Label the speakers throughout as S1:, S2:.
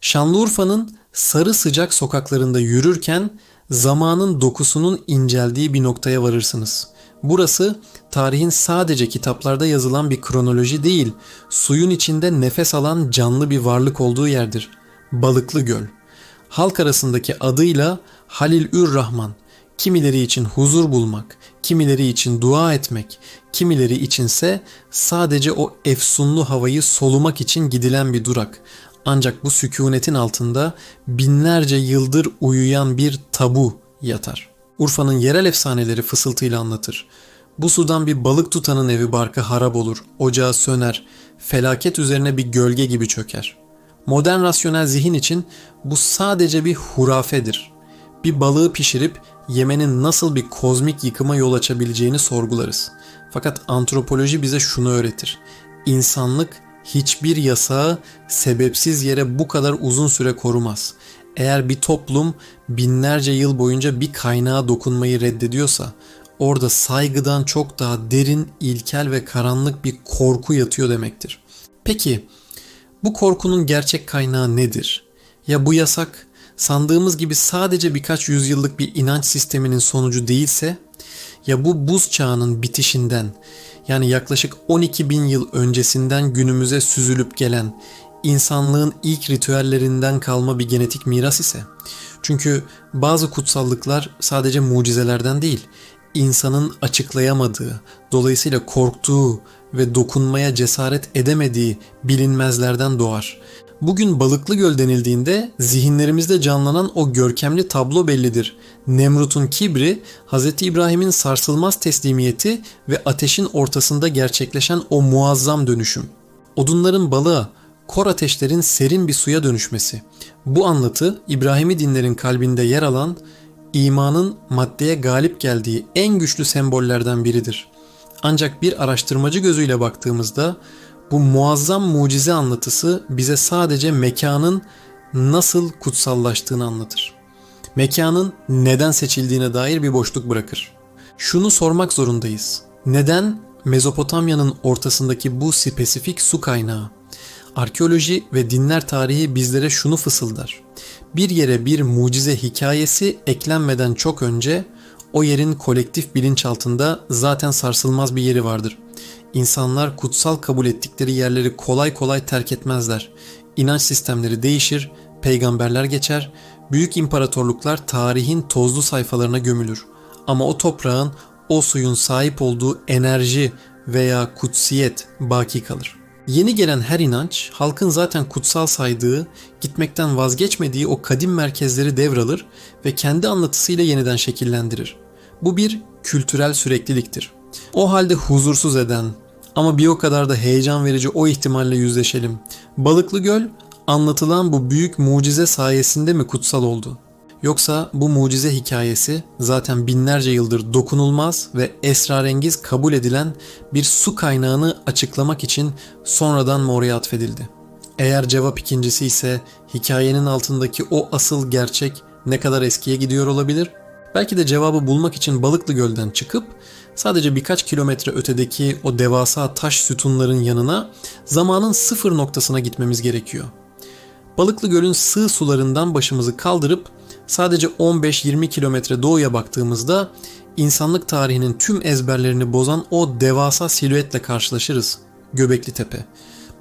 S1: Şanlıurfa'nın sarı sıcak sokaklarında yürürken zamanın dokusunun inceldiği bir noktaya varırsınız. Burası tarihin sadece kitaplarda yazılan bir kronoloji değil, suyun içinde nefes alan canlı bir varlık olduğu yerdir. Balıklı Göl. Halk arasındaki adıyla Halil-ür-Rahman. Kimileri için huzur bulmak, kimileri için dua etmek, kimileri içinse sadece o efsunlu havayı solumak için gidilen bir durak. Ancak bu sükunetin altında binlerce yıldır uyuyan bir tabu yatar. Urfa'nın yerel efsaneleri fısıltıyla anlatır. Bu sudan bir balık tutanın evi barkı harap olur, ocağı söner, felaket üzerine bir gölge gibi çöker. Modern rasyonel zihin için bu sadece bir hurafedir. Bir balığı pişirip yemenin nasıl bir kozmik yıkıma yol açabileceğini sorgularız. Fakat antropoloji bize şunu öğretir. İnsanlık hiçbir yasağı sebepsiz yere bu kadar uzun süre korumaz. Eğer bir toplum binlerce yıl boyunca bir kaynağa dokunmayı reddediyorsa, orada saygıdan çok daha derin, ilkel ve karanlık bir korku yatıyor demektir. Peki, bu korkunun gerçek kaynağı nedir? Ya bu yasak sandığımız gibi sadece birkaç yüzyıllık bir inanç sisteminin sonucu değilse? Ya bu buz çağının bitişinden, yani yaklaşık 12 bin yıl öncesinden günümüze süzülüp gelen insanlığın ilk ritüellerinden kalma bir genetik miras ise? Çünkü bazı kutsallıklar sadece mucizelerden değil, insanın açıklayamadığı, dolayısıyla korktuğu ve dokunmaya cesaret edemediği bilinmezlerden doğar. Bugün Balıklı Göl denildiğinde zihinlerimizde canlanan o görkemli tablo bellidir. Nemrut'un kibri, Hz. İbrahim'in sarsılmaz teslimiyeti ve ateşin ortasında gerçekleşen o muazzam dönüşüm. Odunların balığa, kor ateşlerin serin bir suya dönüşmesi. Bu anlatı İbrahim'i dinlerin kalbinde yer alan, imanın maddeye galip geldiği en güçlü sembollerden biridir. Ancak bir araştırmacı gözüyle baktığımızda bu muazzam mucize anlatısı bize sadece mekanın nasıl kutsallaştığını anlatır. Mekanın neden seçildiğine dair bir boşluk bırakır. Şunu sormak zorundayız. Neden Mezopotamya'nın ortasındaki bu spesifik su kaynağı? Arkeoloji ve dinler tarihi bizlere şunu fısıldar. Bir yere bir mucize hikayesi eklenmeden çok önce o yerin kolektif bilinçaltında zaten sarsılmaz bir yeri vardır. İnsanlar kutsal kabul ettikleri yerleri kolay kolay terk etmezler. İnanç sistemleri değişir, peygamberler geçer, büyük imparatorluklar tarihin tozlu sayfalarına gömülür. Ama o toprağın, o suyun sahip olduğu enerji veya kutsiyet baki kalır. Yeni gelen her inanç, halkın zaten kutsal saydığı, gitmekten vazgeçmediği o kadim merkezleri devralır ve kendi anlatısıyla yeniden şekillendirir. Bu bir kültürel sürekliliktir. O halde huzursuz eden ama bir o kadar da heyecan verici o ihtimalle yüzleşelim. Balıklı Göl anlatılan bu büyük mucize sayesinde mi kutsal oldu? Yoksa bu mucize hikayesi zaten binlerce yıldır dokunulmaz ve esrarengiz kabul edilen bir su kaynağını açıklamak için sonradan mı oraya atfedildi? Eğer cevap ikincisi ise hikayenin altındaki o asıl gerçek ne kadar eskiye gidiyor olabilir? Belki de cevabı bulmak için Balıklı Göl'den çıkıp sadece birkaç kilometre ötedeki o devasa taş sütunların yanına zamanın sıfır noktasına gitmemiz gerekiyor. Balıklı Göl'ün sığ sularından başımızı kaldırıp sadece 15-20 kilometre doğuya baktığımızda insanlık tarihinin tüm ezberlerini bozan o devasa silüetle karşılaşırız. Göbekli Tepe.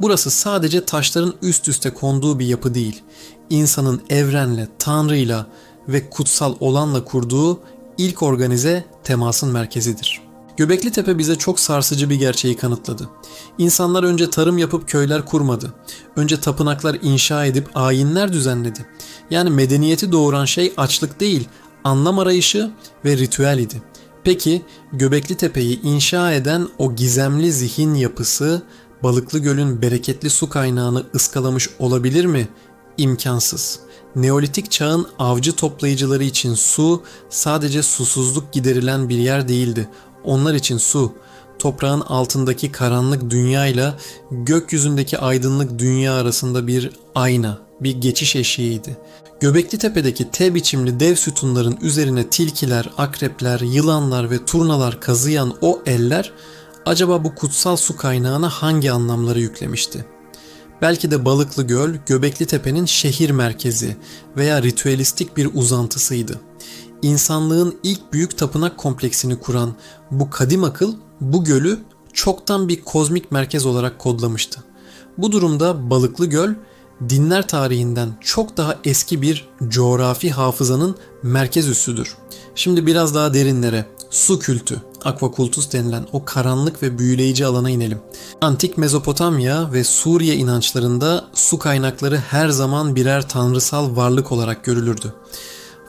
S1: Burası sadece taşların üst üste konduğu bir yapı değil. İnsanın evrenle, Tanrı'yla ve kutsal olanla kurduğu ilk organize temasın merkezidir. Göbekli Tepe bize çok sarsıcı bir gerçeği kanıtladı. İnsanlar önce tarım yapıp köyler kurmadı. Önce tapınaklar inşa edip ayinler düzenledi. Yani medeniyeti doğuran şey açlık değil, anlam arayışı ve ritüel idi. Peki Göbekli Tepe'yi inşa eden o gizemli zihin yapısı Balıklı Göl'ün bereketli su kaynağını ıskalamış olabilir mi? İmkansız. Neolitik çağın avcı toplayıcıları için su sadece susuzluk giderilen bir yer değildi. Onlar için su, toprağın altındaki karanlık dünyayla gökyüzündeki aydınlık dünya arasında bir ayna, bir geçiş eşiğiydi. Göbekli Tepe'deki T biçimli dev sütunların üzerine tilkiler, akrepler, yılanlar ve turnalar kazıyan o eller acaba bu kutsal su kaynağına hangi anlamları yüklemişti? Belki de Balıklı Göl, Göbekli Tepe'nin şehir merkezi veya ritüelistik bir uzantısıydı. İnsanlığın ilk büyük tapınak kompleksini kuran bu kadim akıl bu gölü çoktan bir kozmik merkez olarak kodlamıştı. Bu durumda Balıklı Göl, dinler tarihinden çok daha eski bir coğrafi hafızanın merkez üssüdür. Şimdi biraz daha derinlere, su kültü, aquacultus denilen o karanlık ve büyüleyici alana inelim. Antik Mezopotamya ve Suriye inançlarında su kaynakları her zaman birer tanrısal varlık olarak görülürdü.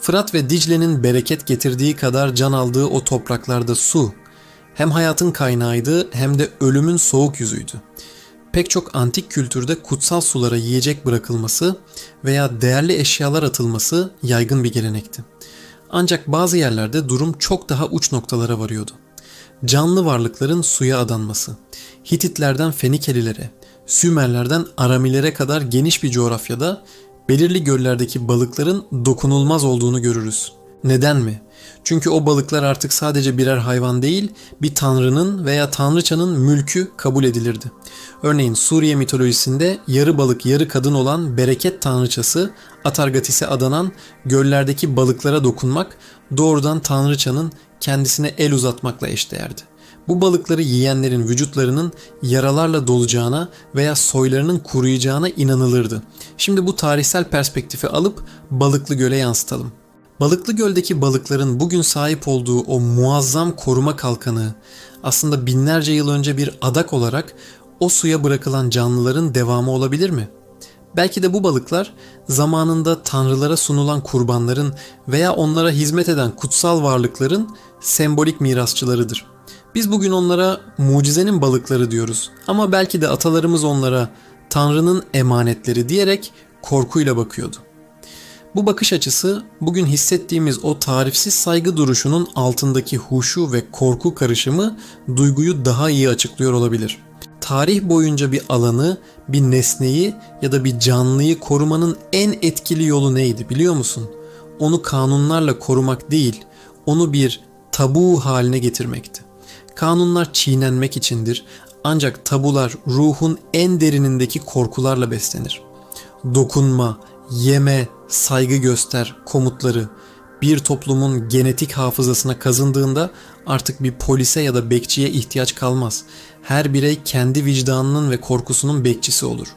S1: Fırat ve Dicle'nin bereket getirdiği kadar can aldığı o topraklarda su, hem hayatın kaynağıydı hem de ölümün soğuk yüzüydü. Pek çok antik kültürde kutsal sulara yiyecek bırakılması veya değerli eşyalar atılması yaygın bir gelenekti. Ancak bazı yerlerde durum çok daha uç noktalara varıyordu. Canlı varlıkların suya adanması, Hititlerden Fenikelilere, Sümerlerden Aramilere kadar geniş bir coğrafyada belirli göllerdeki balıkların dokunulmaz olduğunu görürüz. Neden mi? Çünkü o balıklar artık sadece birer hayvan değil, bir tanrının veya tanrıçanın mülkü kabul edilirdi. Örneğin Suriye mitolojisinde yarı balık yarı kadın olan bereket tanrıçası Atargatis'e adanan göllerdeki balıklara dokunmak doğrudan tanrıçanın kendisine el uzatmakla eşdeğerdi. Bu balıkları yiyenlerin vücutlarının yaralarla dolacağına veya soylarının kuruyacağına inanılırdı. Şimdi bu tarihsel perspektifi alıp Balıklı Göl'e yansıtalım. Balıklı Göl'deki balıkların bugün sahip olduğu o muazzam koruma kalkanı aslında binlerce yıl önce bir adak olarak o suya bırakılan canlıların devamı olabilir mi? Belki de bu balıklar zamanında tanrılara sunulan kurbanların veya onlara hizmet eden kutsal varlıkların sembolik mirasçılarıdır. Biz bugün onlara mucizenin balıkları diyoruz ama belki de atalarımız onlara Tanrı'nın emanetleri diyerek korkuyla bakıyordu. Bu bakış açısı bugün hissettiğimiz o tarifsiz saygı duruşunun altındaki huşu ve korku karışımı duyguyu daha iyi açıklıyor olabilir. Tarih boyunca bir alanı, bir nesneyi ya da bir canlıyı korumanın en etkili yolu neydi biliyor musun? Onu kanunlarla korumak değil, onu bir tabu haline getirmekti. Kanunlar çiğnenmek içindir ancak tabular ruhun en derinindeki korkularla beslenir. Dokunma, yeme, saygı göster komutları bir toplumun genetik hafızasına kazındığında artık bir polise ya da bekçiye ihtiyaç kalmaz. Her birey kendi vicdanının ve korkusunun bekçisi olur.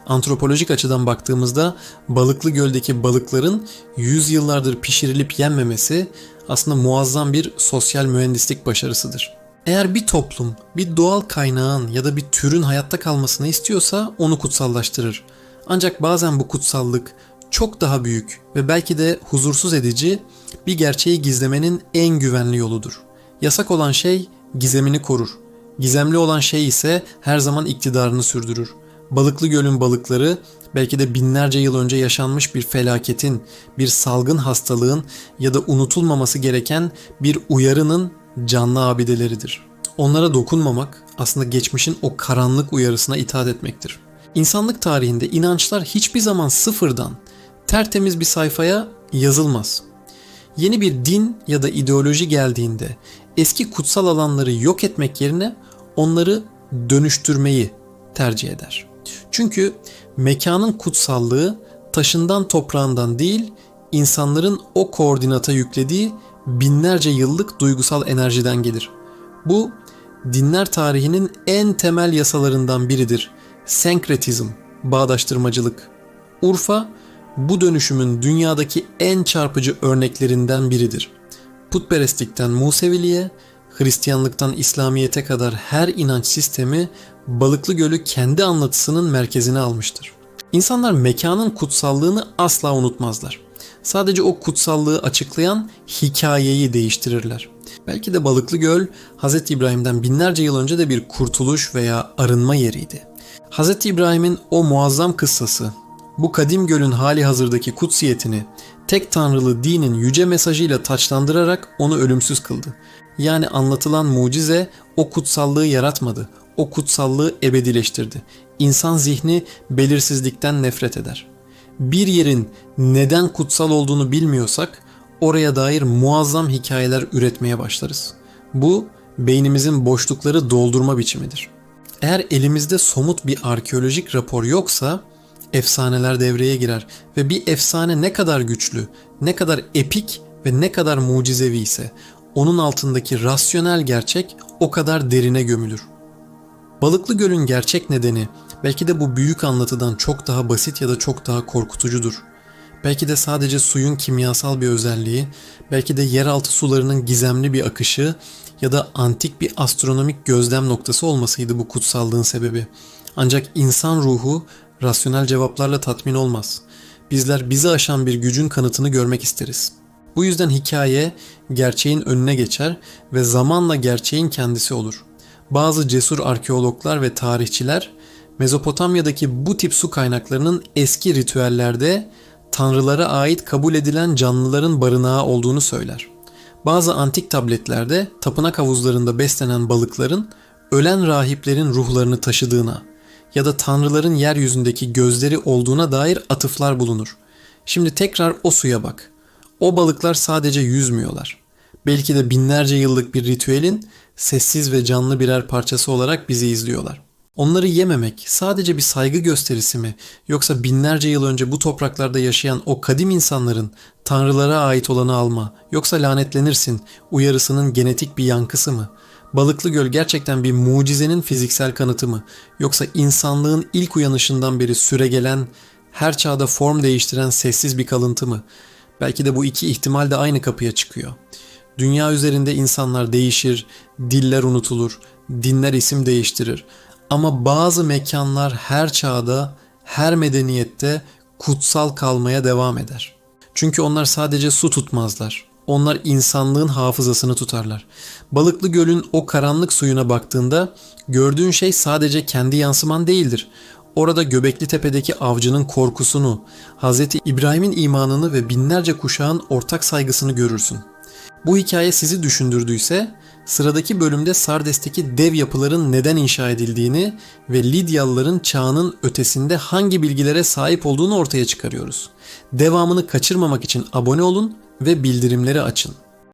S1: Antropolojik açıdan baktığımızda Balıklı Göl'deki balıkların yüzyıllardır pişirilip yenmemesi aslında muazzam bir sosyal mühendislik başarısıdır. Eğer bir toplum bir doğal kaynağın ya da bir türün hayatta kalmasını istiyorsa onu kutsallaştırır. Ancak bazen bu kutsallık çok daha büyük ve belki de huzursuz edici bir gerçeği gizlemenin en güvenli yoludur. Yasak olan şey gizemini korur. Gizemli olan şey ise her zaman iktidarını sürdürür. Balıklı Göl'ün balıkları belki de binlerce yıl önce yaşanmış bir felaketin, bir salgın hastalığın ya da unutulmaması gereken bir uyarının canlı abideleridir. Onlara dokunmamak aslında geçmişin o karanlık uyarısına itaat etmektir. İnsanlık tarihinde inançlar hiçbir zaman sıfırdan, tertemiz bir sayfaya yazılmaz. Yeni bir din ya da ideoloji geldiğinde eski kutsal alanları yok etmek yerine onları dönüştürmeyi tercih eder. Çünkü mekanın kutsallığı taşından toprağından değil, insanların o koordinata yüklediği binlerce yıllık duygusal enerjiden gelir. Bu dinler tarihinin en temel yasalarından biridir. Senkretizm, bağdaştırmacılık. Urfa bu dönüşümün dünyadaki en çarpıcı örneklerinden biridir. Putperestlikten Museviliğe, Hristiyanlıktan İslamiyet'e kadar her inanç sistemi Balıklı Göl'ü kendi anlatısının merkezine almıştır. İnsanlar mekanın kutsallığını asla unutmazlar. Sadece o kutsallığı açıklayan hikayeyi değiştirirler. Belki de Balıklı Göl, Hz. İbrahim'den binlerce yıl önce de bir kurtuluş veya arınma yeriydi. Hz. İbrahim'in o muazzam kıssası, bu kadim gölün hali hazırdaki kutsiyetini tek tanrılı dinin yüce mesajıyla taçlandırarak onu ölümsüz kıldı. Yani anlatılan mucize o kutsallığı yaratmadı, o kutsallığı ebedileştirdi. İnsan zihni belirsizlikten nefret eder. Bir yerin neden kutsal olduğunu bilmiyorsak oraya dair muazzam hikayeler üretmeye başlarız. Bu beynimizin boşlukları doldurma biçimidir. Eğer elimizde somut bir arkeolojik rapor yoksa efsaneler devreye girer ve bir efsane ne kadar güçlü, ne kadar epik ve ne kadar mucizevi ise onun altındaki rasyonel gerçek o kadar derine gömülür. Balıklı Göl'ün gerçek nedeni belki de bu büyük anlatıdan çok daha basit ya da çok daha korkutucudur. Belki de sadece suyun kimyasal bir özelliği, belki de yeraltı sularının gizemli bir akışı ya da antik bir astronomik gözlem noktası olmasıydı bu kutsallığın sebebi. Ancak insan ruhu rasyonel cevaplarla tatmin olmaz. Bizler bizi aşan bir gücün kanıtını görmek isteriz. Bu yüzden hikaye gerçeğin önüne geçer ve zamanla gerçeğin kendisi olur. Bazı cesur arkeologlar ve tarihçiler Mezopotamya'daki bu tip su kaynaklarının eski ritüellerde tanrılara ait kabul edilen canlıların barınağı olduğunu söyler. Bazı antik tabletlerde tapınak havuzlarında beslenen balıkların ölen rahiplerin ruhlarını taşıdığına ya da tanrıların yeryüzündeki gözleri olduğuna dair atıflar bulunur. Şimdi tekrar o suya bak. O balıklar sadece yüzmüyorlar. Belki de binlerce yıllık bir ritüelin sessiz ve canlı birer parçası olarak bizi izliyorlar. Onları yememek sadece bir saygı gösterisi mi, yoksa binlerce yıl önce bu topraklarda yaşayan o kadim insanların tanrılara ait olanı alma, yoksa lanetlenirsin uyarısının genetik bir yankısı mı? Balıklı Göl gerçekten bir mucizenin fiziksel kanıtı mı, yoksa insanlığın ilk uyanışından beri süregelen, her çağda form değiştiren sessiz bir kalıntı mı? Belki de bu iki ihtimal de aynı kapıya çıkıyor. Dünya üzerinde insanlar değişir, diller unutulur, dinler isim değiştirir. Ama bazı mekanlar her çağda, her medeniyette kutsal kalmaya devam eder. Çünkü onlar sadece su tutmazlar. Onlar insanlığın hafızasını tutarlar. Balıklı Göl'ün o karanlık suyuna baktığında gördüğün şey sadece kendi yansıman değildir. Orada Göbekli Tepe'deki avcının korkusunu, Hz. İbrahim'in imanını ve binlerce kuşağın ortak saygısını görürsün. Bu hikaye sizi düşündürdüyse sıradaki bölümde Sardes'teki dev yapıların neden inşa edildiğini ve Lidyalıların çağının ötesinde hangi bilgilere sahip olduğunu ortaya çıkarıyoruz. Devamını kaçırmamak için abone olun ve bildirimleri açın.